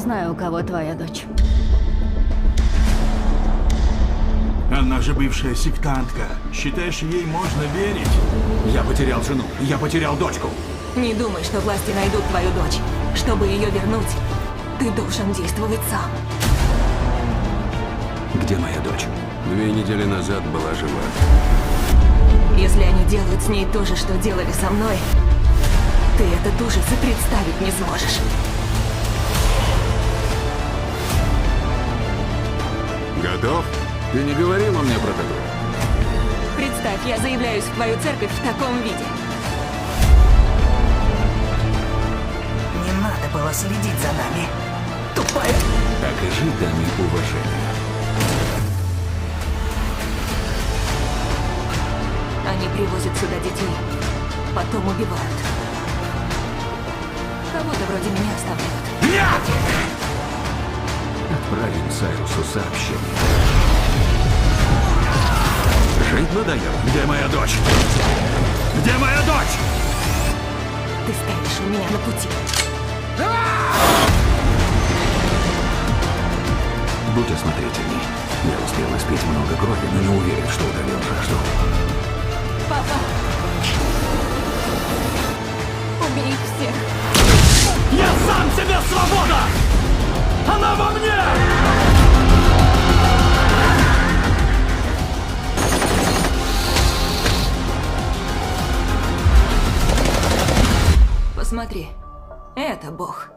знаю, у кого твоя дочь. Она же бывшая сектантка. Считаешь, ей можно верить? Я потерял жену, я потерял дочку. Не думай, что власти найдут твою дочь. Чтобы ее вернуть, ты должен действовать сам. Где моя дочь? 2 недели назад была жива. Если они делают с ней то же, что делали со мной, ты этот ужас и представить не сможешь. Готов? Ты не говорила мне про такое? Представь, я заявляюсь в твою церковь в таком виде. Не надо было следить за нами. Тупая. Окажи даме уважение. Они привозят сюда детей, потом убивают. Кого-то вроде меня оставляют. Отправим Сайрусу сообщение. Жить надоело. Где моя дочь? Где моя дочь? Ты стоишь у меня на пути. Будь осмотрительней. Я успел испить много крови, но не уверен, что удалил жажду. Папа! Убей их всех! Я сам себе свобода! Она во мне! Посмотри, это Бог.